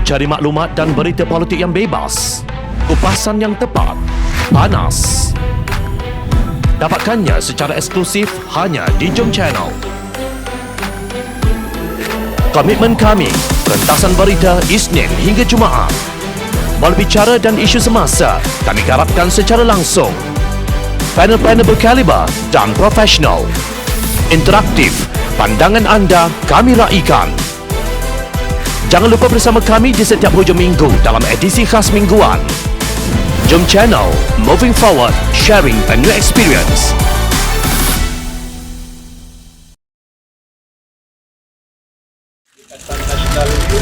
Cari maklumat dan berita politik yang bebas, kupasan yang tepat, panas. Dapatkannya secara eksklusif hanya di Jom Channel. Komitmen kami, pentasan berita Isnin hingga Jumaat. Berbicara dan isu semasa, kami garapkan secara langsung. Panel-panel berkaliber dan profesional. Interaktif, pandangan anda kami raikan. Jangan lupa bersama kami di setiap hujung minggu dalam edisi khas mingguan. Jom Channel, moving forward, sharing a new experience. Ikatan Nasional itu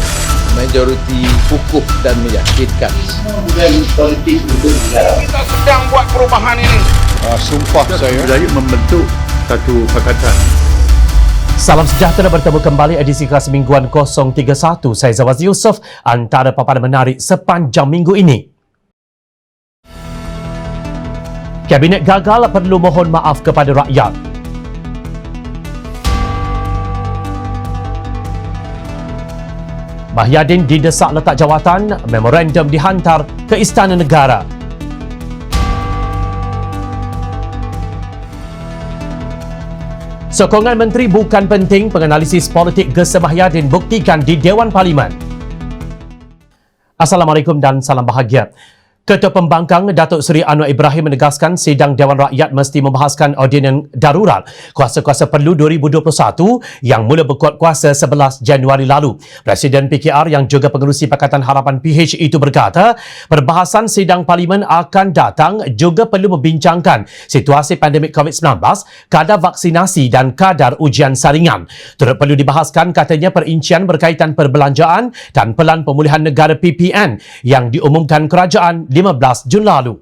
majoriti kukuh dan meyakinkan. Dan politik untuk negara. Kita sedang buat perubahan ini. Sumpah saya Budaya membentuk satu pakatan. Salam sejahtera, bertemu kembali edisi kelas mingguan 031. Saya Zawaz Yusof, antara paparan menarik sepanjang minggu ini. Kabinet gagal perlu mohon maaf kepada rakyat. Mahyadin didesak letak jawatan, memorandum dihantar ke Istana Negara. Sokongan menteri bukan penting, penganalisis politik Gesa Mahyadin buktikan di Dewan Parlimen. Assalamualaikum dan salam bahagia. Ketua Pembangkang Datuk Seri Anwar Ibrahim menegaskan sidang Dewan Rakyat mesti membahaskan ordinan darurat Kuasa-Kuasa Perlu 2021 yang mula berkuat kuasa 11 Januari lalu. Presiden PKR yang juga pengerusi Pakatan Harapan PH itu berkata, perbahasan sidang Parlimen akan datang juga perlu membincangkan situasi pandemik COVID-19, kadar vaksinasi dan kadar ujian saringan. Turut perlu dibahaskan katanya perincian berkaitan perbelanjaan dan Pelan Pemulihan Negara PPN yang diumumkan kerajaan 15 Jun lalu.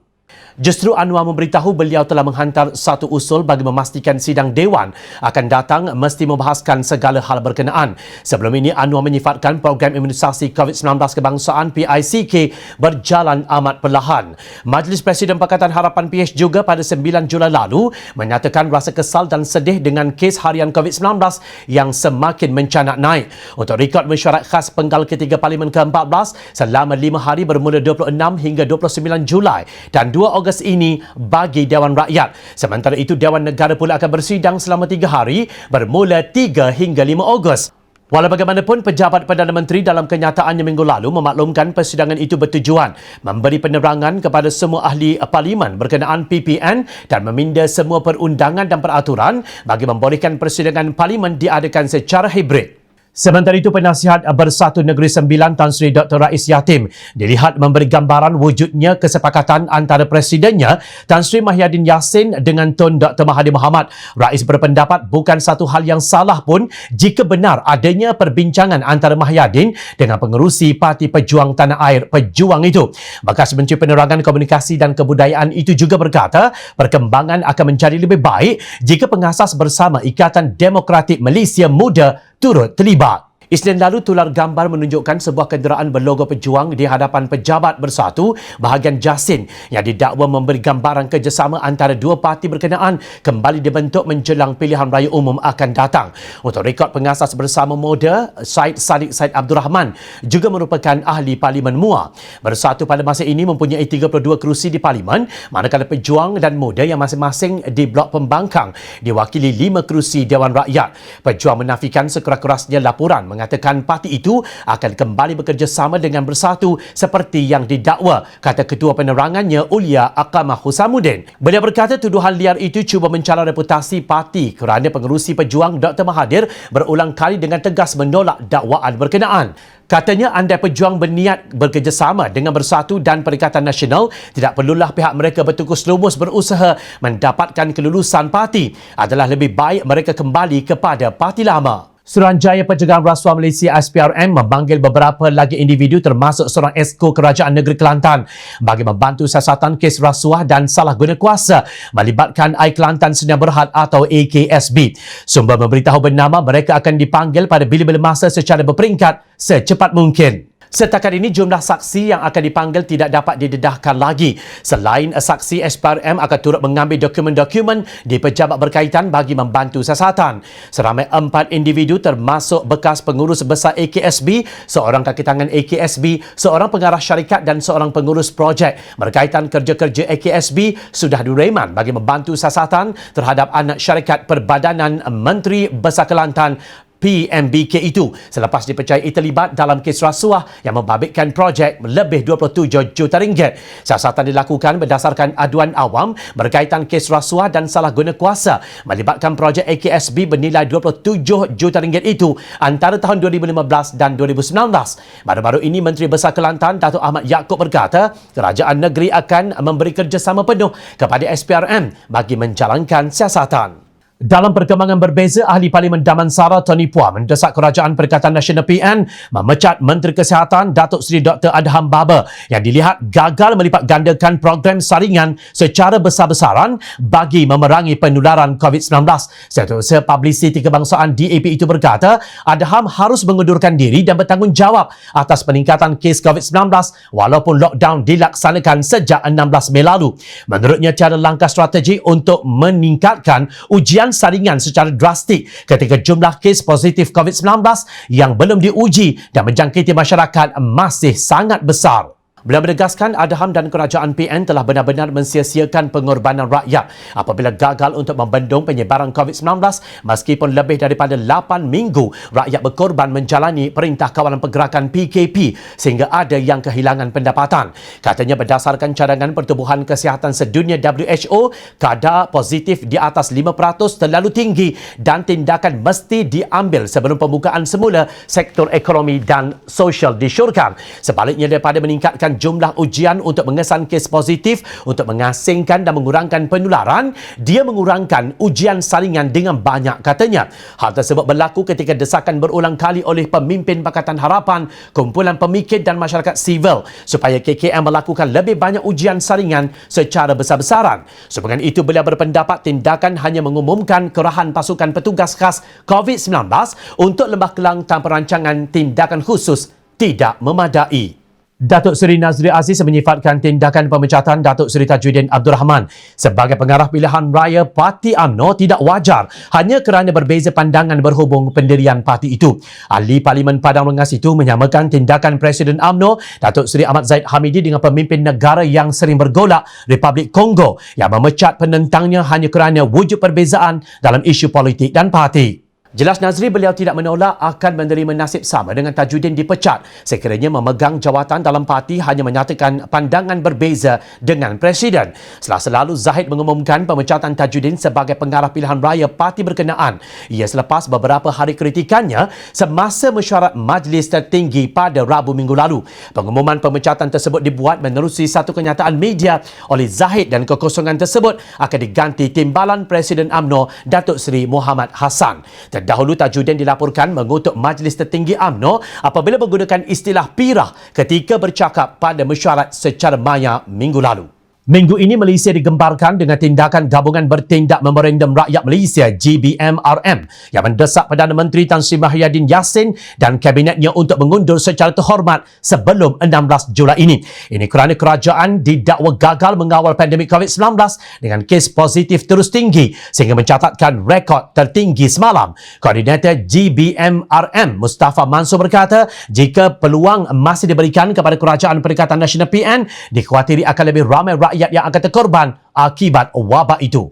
Justru Anwar memberitahu beliau telah menghantar satu usul bagi memastikan sidang Dewan akan datang mesti membahaskan segala hal berkenaan. Sebelum ini, Anwar menyifatkan program imunisasi COVID-19 kebangsaan PICK berjalan amat perlahan. Majlis Presiden Pakatan Harapan PH juga pada 9 Julai lalu menyatakan rasa kesal dan sedih dengan kes harian COVID-19 yang semakin mencanak naik. Untuk rekod mesyuarat khas penggal ketiga Parlimen ke-14 selama 5 hari bermula 26 hingga 29 Julai dan 2 Ogos ini bagi Dewan Rakyat. Sementara itu, Dewan Negara pula akan bersidang selama 3 hari bermula 3 hingga 5 Ogos. Walau bagaimanapun, pejabat Perdana Menteri dalam kenyataannya minggu lalu memaklumkan persidangan itu bertujuan memberi penerangan kepada semua ahli parlimen berkenaan PPN dan meminda semua perundangan dan peraturan bagi membolehkan persidangan parlimen diadakan secara hibrid. Sementara itu, Penasihat Bersatu Negeri Sembilan Tan Sri Dr. Rais Yatim dilihat memberi gambaran wujudnya kesepakatan antara Presidennya Tan Sri Mahyadin Yassin dengan Tun Dr. Mahathir Mohamad. Rais berpendapat bukan satu hal yang salah pun jika benar adanya perbincangan antara Mahyadin dengan pengerusi Parti Pejuang Tanah Air Pejuang itu. Bekas Menteri Penerangan Komunikasi dan Kebudayaan itu juga berkata perkembangan akan menjadi lebih baik jika pengasas bersama Ikatan Demokratik Malaysia Muda turut terlibat. Isnin lalu, tular gambar menunjukkan sebuah kenderaan berlogo Pejuang di hadapan Pejabat Bersatu bahagian Jasin yang didakwa memberi gambaran kerjasama antara dua parti berkenaan kembali dibentuk menjelang pilihan raya umum akan datang. Untuk rekod, pengasas bersama Muda Syed Saddiq Syed Abdul Rahman juga merupakan ahli Parlimen MUA. Bersatu pada masa ini mempunyai 32 kerusi di Parlimen, manakala Pejuang dan Muda yang masing-masing di Blok Pembangkang diwakili 5 kerusi Dewan Rakyat. Pejuang menafikan sekeras-kerasnya laporan mengatakan parti itu akan kembali bekerjasama dengan Bersatu seperti yang didakwa, kata Ketua Penerangannya Ulia Aqamah Husamuddin. Beliau berkata tuduhan liar itu cuba mencela reputasi parti kerana pengerusi Pejuang Dr. Mahathir berulang kali dengan tegas menolak dakwaan berkenaan. Katanya andai Pejuang berniat bekerjasama dengan Bersatu dan Perikatan Nasional, tidak perlulah pihak mereka bertukus lumus berusaha mendapatkan kelulusan parti. Adalah lebih baik mereka kembali kepada parti lama. Suruhanjaya Pencegahan Rasuah Malaysia SPRM memanggil beberapa lagi individu termasuk seorang esko Kerajaan Negeri Kelantan bagi membantu siasatan kes rasuah dan salah guna kuasa melibatkan AI Kelantan Sdn Bhd atau AKSB. Sumber memberitahu bernama mereka akan dipanggil pada bila-bila masa secara berperingkat secepat mungkin. Setakat ini jumlah saksi yang akan dipanggil tidak dapat didedahkan lagi. Selain saksi, SPRM akan turut mengambil dokumen-dokumen di pejabat berkaitan bagi membantu siasatan. Seramai 4 individu termasuk bekas pengurus besar AKSB, seorang kaki tangan AKSB, seorang pengarah syarikat dan seorang pengurus projek berkaitan kerja-kerja AKSB sudah direman bagi membantu siasatan terhadap anak syarikat Perbadanan Menteri Besar Kelantan PMBK itu selepas dipercayai terlibat dalam kes rasuah yang membabitkan projek lebih 27 juta ringgit. Siasatan dilakukan berdasarkan aduan awam berkaitan kes rasuah dan salah guna kuasa melibatkan projek AKSB bernilai 27 juta ringgit itu antara tahun 2015 dan 2019. Baru-baru ini Menteri Besar Kelantan Datuk Ahmad Yaakob berkata kerajaan negeri akan memberi kerjasama penuh kepada SPRM bagi menjalankan siasatan. Dalam perkembangan berbeza, Ahli Parlimen Damansara Tony Phua mendesak Kerajaan Perikatan Nasional PN memecat Menteri Kesihatan Datuk Seri Dr. Adham Baba yang dilihat gagal melipat gandakan program saringan secara besar-besaran bagi memerangi penularan COVID-19. Setiausaha Publicity Kebangsaan DAP itu berkata, Adham harus mengundurkan diri dan bertanggungjawab atas peningkatan kes COVID-19 walaupun lockdown dilaksanakan sejak 16 Mei lalu. Menurutnya, tiada langkah strategi untuk meningkatkan ujian saringan secara drastik ketika jumlah kes positif COVID-19 yang belum diuji dan menjangkiti masyarakat masih sangat besar. Beliau menegaskan Adham dan kerajaan PN telah benar-benar mensia-siakan pengorbanan rakyat apabila gagal untuk membendung penyebaran COVID-19 meskipun lebih daripada 8 minggu rakyat berkorban menjalani Perintah Kawalan Pergerakan PKP sehingga ada yang kehilangan pendapatan. Katanya berdasarkan cadangan Pertubuhan Kesihatan Sedunia WHO, kadar positif di atas 5% terlalu tinggi dan tindakan mesti diambil sebelum pembukaan semula sektor ekonomi dan sosial disyorkan. Sebaliknya, daripada meningkatkan jumlah ujian untuk mengesan kes positif untuk mengasingkan dan mengurangkan penularan, dia mengurangkan ujian saringan dengan banyak, katanya. Hal tersebut berlaku ketika desakan berulang kali oleh pemimpin Pakatan Harapan, kumpulan pemikir dan masyarakat sivil supaya KKM melakukan lebih banyak ujian saringan secara besar-besaran. Sehubungan itu, beliau berpendapat tindakan hanya mengumumkan kerahan pasukan petugas khas COVID-19 untuk Lembah Kelang tanpa rancangan tindakan khusus tidak memadai. Datuk Seri Nazri Aziz menyifatkan tindakan pemecatan Datuk Seri Tajuddin Abdul Rahman sebagai pengarah pilihan raya Parti UMNO tidak wajar hanya kerana berbeza pandangan berhubung pendirian parti itu. Ahli Parlimen Padang Rengas itu menyamakan tindakan Presiden UMNO Datuk Seri Ahmad Zahid Hamidi dengan pemimpin negara yang sering bergolak Republik Kongo yang memecat penentangnya hanya kerana wujud perbezaan dalam isu politik dan parti. Jelas Nazri, beliau tidak menolak akan menerima nasib sama dengan Tajuddin dipecat sekiranya memegang jawatan dalam parti hanya menyatakan pandangan berbeza dengan Presiden. Setelah selalu Zahid mengumumkan pemecatan Tajuddin sebagai pengarah pilihan raya parti berkenaan. Ia selepas beberapa hari kritikannya semasa mesyuarat Majlis Tertinggi pada Rabu minggu lalu. Pengumuman pemecatan tersebut dibuat menerusi satu kenyataan media oleh Zahid dan kekosongan tersebut akan diganti Timbalan Presiden UMNO Datuk Seri Muhammad Hassan. Dahulu Tajuddin dilaporkan mengutuk Majlis Tertinggi UMNO apabila menggunakan istilah pirah ketika bercakap pada mesyuarat secara maya minggu lalu. Minggu ini Malaysia digemparkan dengan tindakan Gabungan Bertindak Memorandum Rakyat Malaysia GBMRM yang mendesak Perdana Menteri Tan Sri Muhyiddin Yassin dan kabinetnya untuk mengundur secara terhormat sebelum 16 Julai ini. Ini kerana kerajaan didakwa gagal mengawal pandemik COVID-19 dengan kes positif terus tinggi sehingga mencatatkan rekod tertinggi semalam. Koordinator GBMRM Mustafa Mansur berkata jika peluang masih diberikan kepada Kerajaan Perikatan Nasional PN, dikhawatiri akan lebih ramai rakyat yang akan terkorban akibat wabak itu.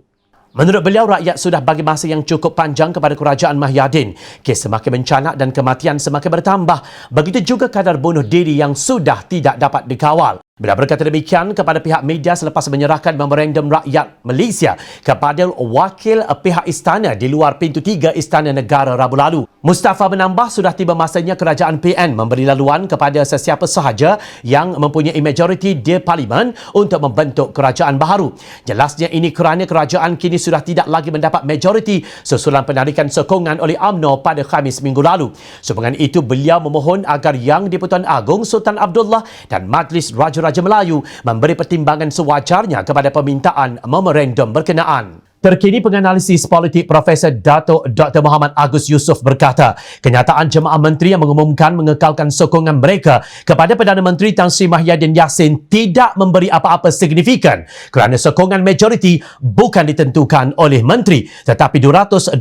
Menurut beliau, rakyat sudah bagi masa yang cukup panjang kepada kerajaan Muhyiddin. Kes semakin mencanak dan kematian semakin bertambah. Begitu juga kadar bunuh diri yang sudah tidak dapat dikawal. Beliau berkata demikian kepada pihak media selepas menyerahkan memorandum rakyat Malaysia kepada wakil pihak istana di luar pintu 3 Istana Negara Rabu lalu. Mustafa menambah sudah tiba masanya kerajaan PN memberi laluan kepada sesiapa sahaja yang mempunyai majoriti di Parlimen untuk membentuk kerajaan baharu. Jelasnya ini kerana kerajaan kini sudah tidak lagi mendapat majoriti susulan penarikan sokongan oleh UMNO pada Khamis minggu lalu. Sehubungan itu, beliau memohon agar Yang di-Pertuan Agong Sultan Abdullah dan Majlis Raja-Raja Melayu memberi pertimbangan sewajarnya kepada permintaan memorandum berkenaan. Terkini penganalisis politik Profesor Datuk Dr. Muhammad Agus Yusof berkata, kenyataan jemaah menteri yang mengumumkan mengekalkan sokongan mereka kepada Perdana Menteri Tan Sri Mahyadin Yassin tidak memberi apa-apa signifikan kerana sokongan majoriti bukan ditentukan oleh menteri tetapi 220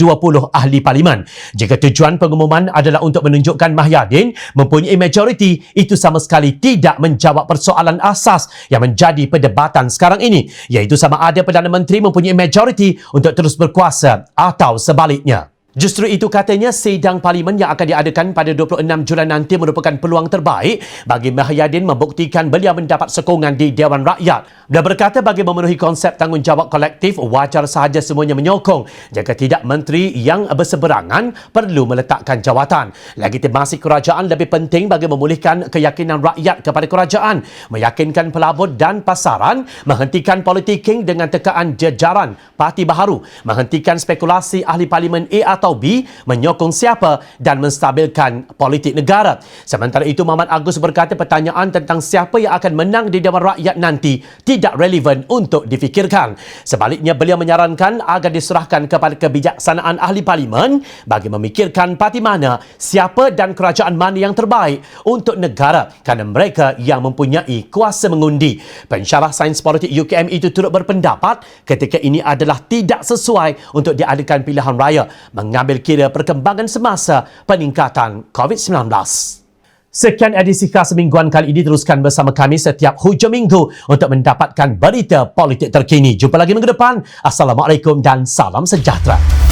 ahli parlimen. Jika tujuan pengumuman adalah untuk menunjukkan Mahyadin mempunyai majoriti, itu sama sekali tidak menjawab persoalan asas yang menjadi perdebatan sekarang ini, iaitu sama ada Perdana Menteri mempunyai majoriti untuk terus berkuasa atau sebaliknya. Justru itu katanya sidang parlimen yang akan diadakan pada 26 Julai nanti merupakan peluang terbaik bagi Mahyadin membuktikan beliau mendapat sokongan di Dewan Rakyat. Dia berkata bagi memenuhi konsep tanggungjawab kolektif, wajar sahaja semuanya menyokong. Jika tidak, menteri yang berseberangan perlu meletakkan jawatan. Legitimasi kerajaan lebih penting bagi memulihkan keyakinan rakyat kepada kerajaan, meyakinkan pelabur dan pasaran, menghentikan politiking dengan tekaan jajaran parti baharu, menghentikan spekulasi ahli parlimen A atau B, menyokong siapa dan menstabilkan politik negara. Sementara itu, Muhammad Agus berkata pertanyaan tentang siapa yang akan menang di Dewan Rakyat nanti tidak relevan untuk difikirkan. Sebaliknya, beliau menyarankan agar diserahkan kepada kebijaksanaan ahli parlimen bagi memikirkan parti mana, siapa dan kerajaan mana yang terbaik untuk negara kerana mereka yang mempunyai kuasa mengundi. Pensyarah Sains Politik UKM itu turut berpendapat ketika ini adalah tidak sesuai untuk diadakan pilihan raya, mengambil kira perkembangan semasa peningkatan COVID-19. Sekian edisi Khas Mingguan kali ini. Teruskan bersama kami setiap hujung minggu untuk mendapatkan berita politik terkini. Jumpa lagi minggu depan. Assalamualaikum dan salam sejahtera.